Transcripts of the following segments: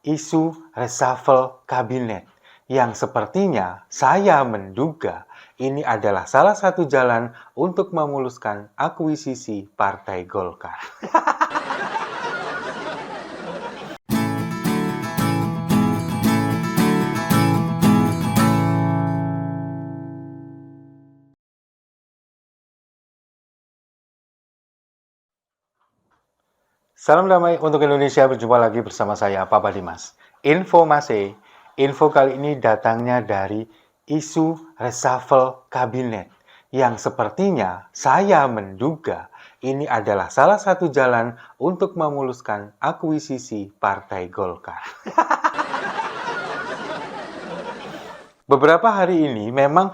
isu reshuffle kabinet yang sepertinya saya menduga ini adalah salah satu jalan untuk memuluskan akuisisi Partai Golkar. Salam damai untuk Indonesia, berjumpa lagi bersama saya, Papa Dimas. Info kali ini datangnya dari isu reshuffle kabinet yang sepertinya saya menduga ini adalah salah satu jalan untuk memuluskan akuisisi Partai Golkar. Beberapa hari ini memang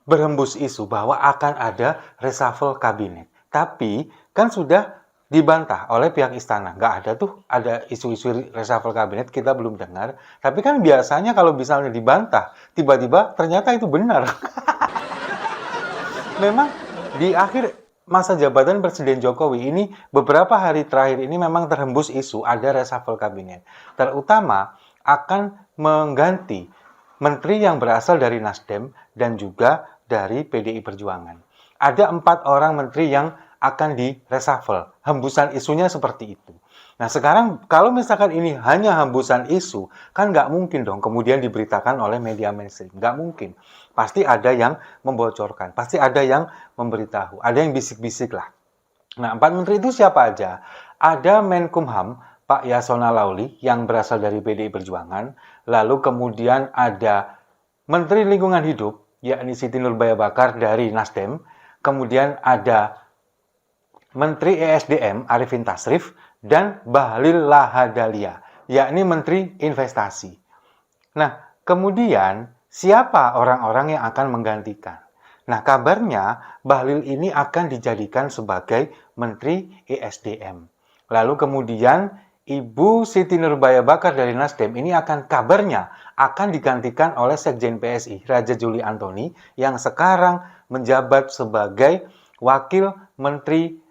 berhembus isu bahwa akan ada reshuffle kabinet. Tapi kan sudah dibantah oleh pihak istana. Nggak ada tuh, ada isu-isu reshuffle kabinet, kita belum dengar. Tapi kan biasanya kalau misalnya dibantah, tiba-tiba ternyata itu benar. Memang di akhir masa jabatan Presiden Jokowi ini, beberapa hari terakhir ini memang terhembus isu ada reshuffle kabinet. Terutama akan mengganti menteri yang berasal dari Nasdem dan juga dari PDI Perjuangan. Ada 4 orang menteri yang akan di reshuffle. Hembusan isunya seperti itu. Nah sekarang kalau misalkan ini hanya hembusan isu, kan nggak mungkin dong kemudian diberitakan oleh media mainstream. Nggak mungkin. Pasti ada yang membocorkan, pasti ada yang memberitahu, ada yang bisik-bisik lah. Nah 4 menteri itu siapa aja? Ada Menkumham, Pak Yasona Lauli yang berasal dari PDI Perjuangan, lalu kemudian ada Menteri Lingkungan Hidup, yakni Siti Nurbaya-Bakar dari Nasdem, kemudian ada Menteri ESDM Arifin Tasrif, dan Bahlil Lahadalia, yakni Menteri Investasi. Nah, kemudian siapa orang-orang yang akan menggantikan? Nah, kabarnya Bahlil ini akan dijadikan sebagai Menteri ESDM. Lalu kemudian Ibu Siti Nurbaya-Bakar dari Nasdem ini kabarnya akan digantikan oleh Sekjen PSI, Raja Juli Antoni, yang sekarang menjabat sebagai Wakil Menteri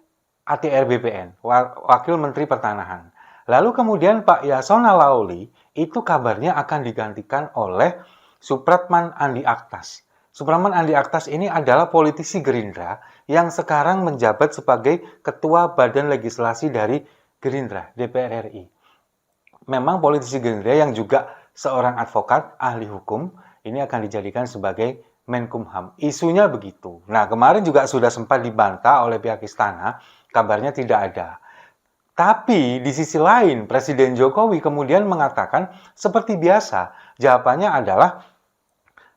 ATR BPN, Wakil Menteri Pertanahan. Lalu kemudian Pak Yasona Lauli itu kabarnya akan digantikan oleh Supratman Andi Aktas. Supratman Andi Aktas ini adalah politisi Gerindra yang sekarang menjabat sebagai Ketua Badan Legislasi dari Gerindra, DPR RI. Memang politisi Gerindra yang juga seorang advokat, ahli hukum, ini akan dijadikan sebagai Menkumham. Isunya begitu. Nah, kemarin juga sudah sempat dibantah oleh pihak istana, kabarnya tidak ada. Tapi di sisi lain, Presiden Jokowi kemudian mengatakan seperti biasa, jawabannya adalah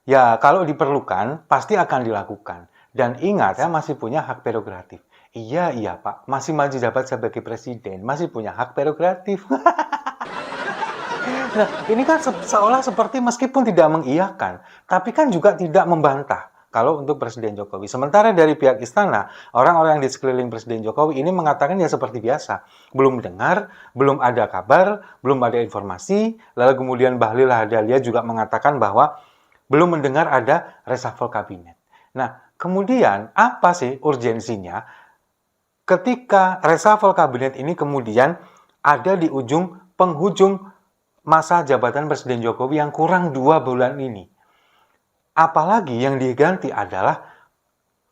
ya kalau diperlukan pasti akan dilakukan. Dan ingat ya masih punya hak prerogatif. Iya Pak, masih maju jabat sebagai presiden, masih punya hak prerogatif. Nah, ini kan seolah seperti meskipun tidak mengiyakan, tapi kan juga tidak membantah kalau untuk Presiden Jokowi. Sementara dari pihak istana, orang-orang yang di sekeliling Presiden Jokowi ini mengatakan ya seperti biasa. Belum dengar, belum ada kabar, belum ada informasi. Lalu kemudian Bahlil Lahadalia juga mengatakan bahwa belum mendengar ada reshuffle kabinet. Nah, kemudian apa sih urgensinya ketika reshuffle kabinet ini kemudian ada di penghujung masa jabatan Presiden Jokowi yang kurang 2 bulan ini. Apalagi yang diganti adalah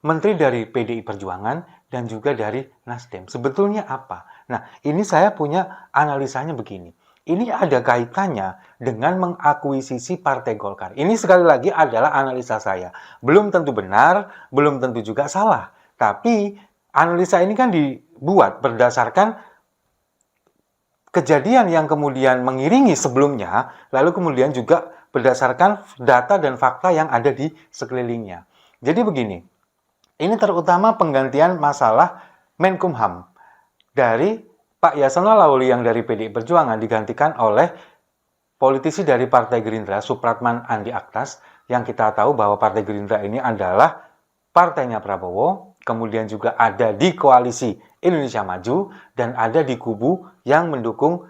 menteri dari PDI Perjuangan dan juga dari Nasdem. Sebetulnya apa? Nah, ini saya punya analisanya begini. Ini ada kaitannya dengan mengakuisisi Partai Golkar. Ini sekali lagi adalah analisa saya. Belum tentu benar, belum tentu juga salah. Tapi analisa ini kan dibuat berdasarkan kejadian yang kemudian mengiringi sebelumnya, lalu kemudian juga berdasarkan data dan fakta yang ada di sekelilingnya. Jadi begini, ini terutama penggantian masalah Menkumham dari Pak Yasona Lauli yang dari PDI Perjuangan digantikan oleh politisi dari Partai Gerindra, Supratman Andi Aktas, yang kita tahu bahwa Partai Gerindra ini adalah partainya Prabowo, kemudian juga ada di koalisi Indonesia Maju, dan ada di kubu yang mendukung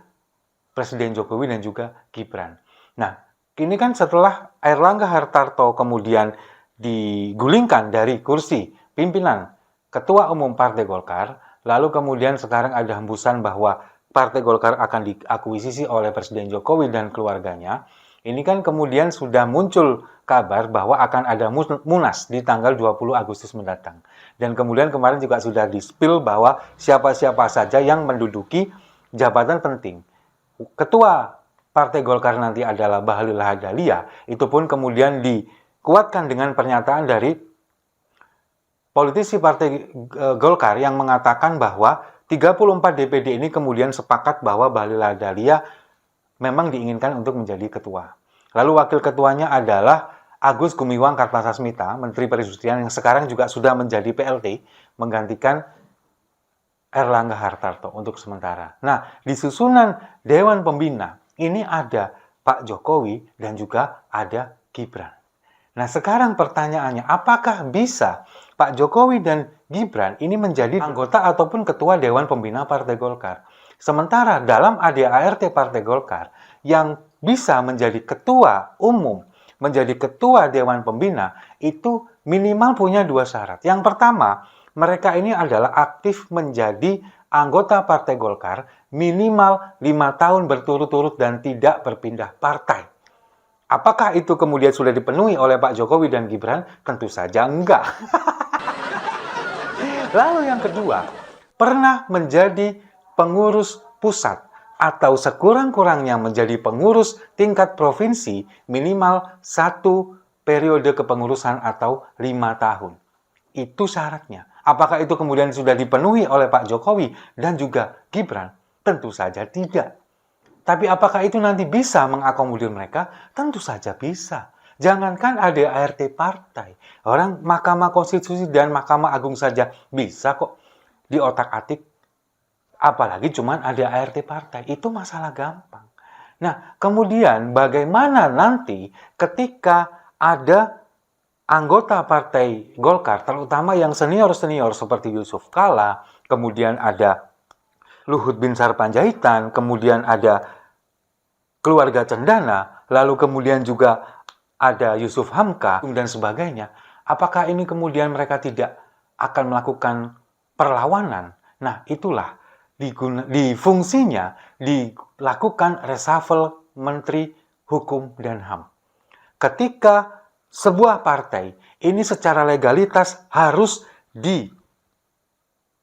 Presiden Jokowi dan juga Gibran. Nah, ini kan setelah Airlangga Hartarto kemudian digulingkan dari kursi pimpinan Ketua Umum Partai Golkar, lalu kemudian sekarang ada hembusan bahwa Partai Golkar akan diakuisisi oleh Presiden Jokowi dan keluarganya, ini kan kemudian sudah muncul kabar bahwa akan ada Munas di tanggal 20 Agustus mendatang. Dan kemudian kemarin juga sudah di-spill bahwa siapa-siapa saja yang menduduki jabatan penting. Ketua Partai Golkar nanti adalah Bahlil Lahadalia, itu pun kemudian dikuatkan dengan pernyataan dari politisi Partai Golkar yang mengatakan bahwa 34 DPD ini kemudian sepakat bahwa Bahlil Lahadalia memang diinginkan untuk menjadi ketua. Lalu wakil ketuanya adalah Agus Gumiwang Kartasasmita, Menteri Perindustrian yang sekarang juga sudah menjadi PLT, menggantikan Erlangga Hartarto untuk sementara. Nah, di susunan Dewan Pembina, ini ada Pak Jokowi dan juga ada Gibran. Nah, sekarang pertanyaannya, apakah bisa Pak Jokowi dan Gibran ini menjadi anggota ataupun ketua Dewan Pembina Partai Golkar? Sementara dalam ADART Partai Golkar, yang bisa menjadi ketua umum, menjadi ketua Dewan Pembina, itu minimal punya 2 syarat. Yang pertama, mereka ini adalah aktif menjadi anggota Partai Golkar minimal 5 tahun berturut-turut dan tidak berpindah partai. Apakah itu kemudian sudah dipenuhi oleh Pak Jokowi dan Gibran? Tentu saja enggak. Lalu yang kedua, pernah menjadi pengurus pusat atau sekurang-kurangnya menjadi pengurus tingkat provinsi minimal 1 periode kepengurusan atau 5 tahun. Itu syaratnya. Apakah itu kemudian sudah dipenuhi oleh Pak Jokowi dan juga Gibran? Tentu saja tidak. Tapi apakah itu nanti bisa mengakomodir mereka? Tentu saja bisa. Jangankan ADART partai. Orang Mahkamah Konstitusi dan Mahkamah Agung saja bisa kok diotak-atik. Apalagi cuman ADART partai. Itu masalah gampang. Nah, kemudian bagaimana nanti ketika ada anggota Partai Golkar, terutama yang senior-senior seperti Yusuf Kala, kemudian ada Luhut Binsar Panjaitan, kemudian ada keluarga Cendana, lalu kemudian juga ada Yusuf Hamka, dan sebagainya. Apakah ini kemudian mereka tidak akan melakukan perlawanan? Nah, itulah di fungsinya dilakukan reshuffle Menteri Hukum dan HAM. Ketika sebuah partai ini secara legalitas harus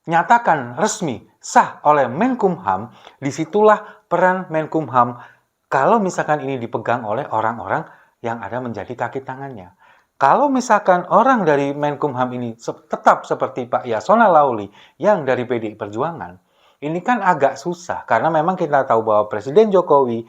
dinyatakan resmi sah oleh Menkumham, disitulah peran Menkumham kalau misalkan ini dipegang oleh orang-orang yang ada menjadi kaki tangannya. Kalau misalkan orang dari Menkumham ini tetap seperti Pak Yasona Lauli yang dari PDI Perjuangan, ini kan agak susah karena memang kita tahu bahwa Presiden Jokowi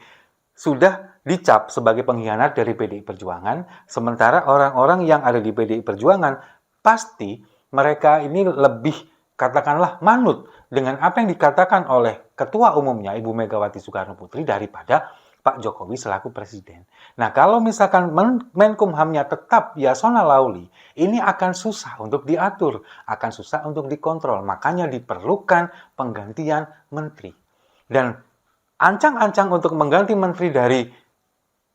sudah dicap sebagai pengkhianat dari PDI Perjuangan, sementara orang-orang yang ada di PDI Perjuangan pasti mereka ini lebih katakanlah manut dengan apa yang dikatakan oleh ketua umumnya Ibu Megawati Soekarno Putri daripada Pak Jokowi selaku presiden. Nah, kalau misalkan Menkumhamnya tetap Yasona Lauli, ini akan susah untuk diatur, akan susah untuk dikontrol. Makanya diperlukan penggantian menteri. Dan ancang-ancang untuk mengganti menteri dari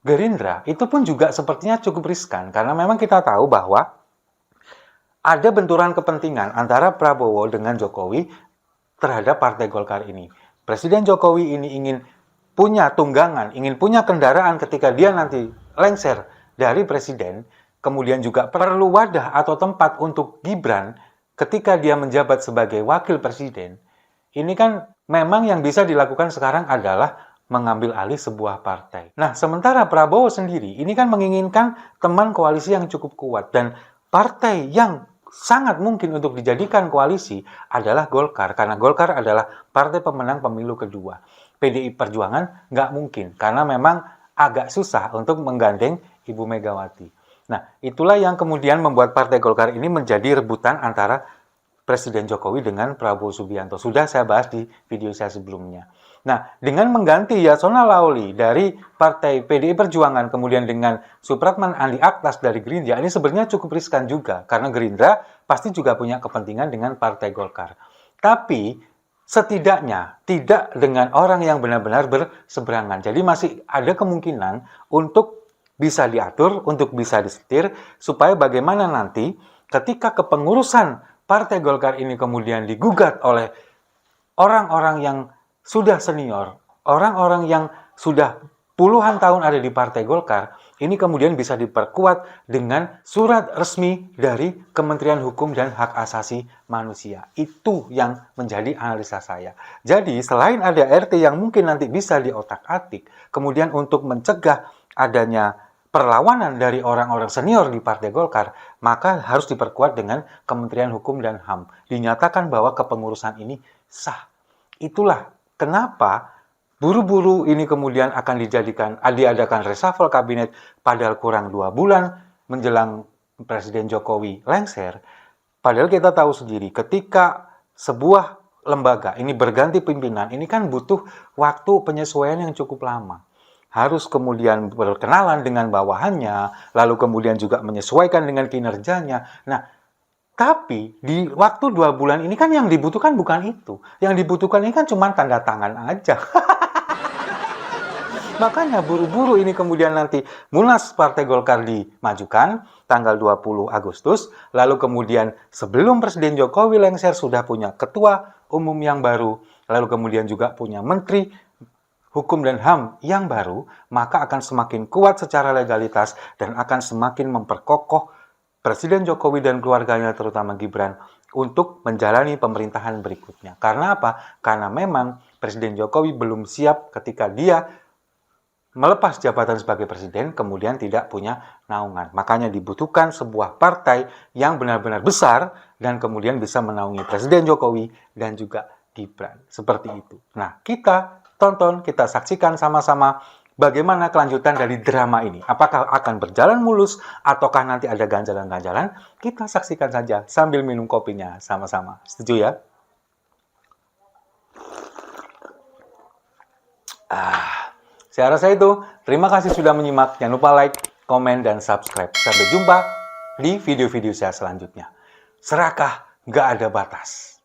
Gerindra itu pun juga sepertinya cukup riskan. Karena memang kita tahu bahwa ada benturan kepentingan antara Prabowo dengan Jokowi terhadap Partai Golkar ini. Presiden Jokowi ini ingin punya tunggangan, ingin punya kendaraan ketika dia nanti lengser dari presiden, kemudian juga perlu wadah atau tempat untuk Gibran ketika dia menjabat sebagai wakil presiden. Ini kan memang yang bisa dilakukan sekarang adalah mengambil alih sebuah partai. Nah, sementara Prabowo sendiri ini kan menginginkan teman koalisi yang cukup kuat, dan partai yang sangat mungkin untuk dijadikan koalisi adalah Golkar, karena Golkar adalah partai pemenang pemilu kedua. PDI Perjuangan nggak mungkin, karena memang agak susah untuk menggandeng Ibu Megawati. Nah, itulah yang kemudian membuat Partai Golkar ini menjadi rebutan antara Presiden Jokowi dengan Prabowo Subianto. Sudah saya bahas di video saya sebelumnya. Nah, dengan mengganti Yasona Lauli dari Partai PDI Perjuangan, kemudian dengan Supratman Andi Aktas dari Gerindra, ini sebenarnya cukup riskan juga, karena Gerindra pasti juga punya kepentingan dengan Partai Golkar. Tapi setidaknya tidak dengan orang yang benar-benar berseberangan. Jadi masih ada kemungkinan untuk bisa diatur, untuk bisa disetir, supaya bagaimana nanti ketika kepengurusan Partai Golkar ini kemudian digugat oleh orang-orang yang sudah senior, orang-orang yang sudah puluhan tahun ada di Partai Golkar, ini kemudian bisa diperkuat dengan surat resmi dari Kementerian Hukum dan Hak Asasi Manusia. Itu yang menjadi analisa saya. Jadi selain ada RT yang mungkin nanti bisa diotak-atik, kemudian untuk mencegah adanya perlawanan dari orang-orang senior di Partai Golkar, maka harus diperkuat dengan Kementerian Hukum dan HAM. Dinyatakan bahwa kepengurusan ini sah. Itulah kenapa buru-buru ini kemudian akan diadakan reshuffle kabinet padahal kurang 2 bulan menjelang Presiden Jokowi lengser. Padahal kita tahu sendiri ketika sebuah lembaga ini berganti pimpinan, ini kan butuh waktu penyesuaian yang cukup lama. Harus kemudian berkenalan dengan bawahannya, lalu kemudian juga menyesuaikan dengan kinerjanya. Nah, tapi di waktu 2 bulan ini kan yang dibutuhkan bukan itu. Yang dibutuhkan ini kan cuma tanda tangan aja. Makanya buru-buru ini kemudian nanti Munas Partai Golkar dimajukan tanggal 20 Agustus, lalu kemudian sebelum Presiden Jokowi lengser sudah punya ketua umum yang baru, lalu kemudian juga punya menteri hukum dan HAM yang baru, maka akan semakin kuat secara legalitas dan akan semakin memperkokoh Presiden Jokowi dan keluarganya terutama Gibran untuk menjalani pemerintahan berikutnya. Karena apa? Karena memang Presiden Jokowi belum siap ketika dia melepas jabatan sebagai presiden, kemudian tidak punya naungan. Makanya dibutuhkan sebuah partai yang benar-benar besar dan kemudian bisa menaungi Presiden Jokowi dan juga Gibran. Seperti itu. Nah, kita tonton, kita saksikan sama-sama bagaimana kelanjutan dari drama ini. Apakah akan berjalan mulus ataukah nanti ada ganjalan-ganjalan? Kita saksikan saja sambil minum kopinya sama-sama. Setuju ya? Saya rasa itu. Terima kasih sudah menyimak. Jangan lupa like, komen, dan subscribe. Sampai jumpa di video-video saya selanjutnya. Serakah, nggak ada batas.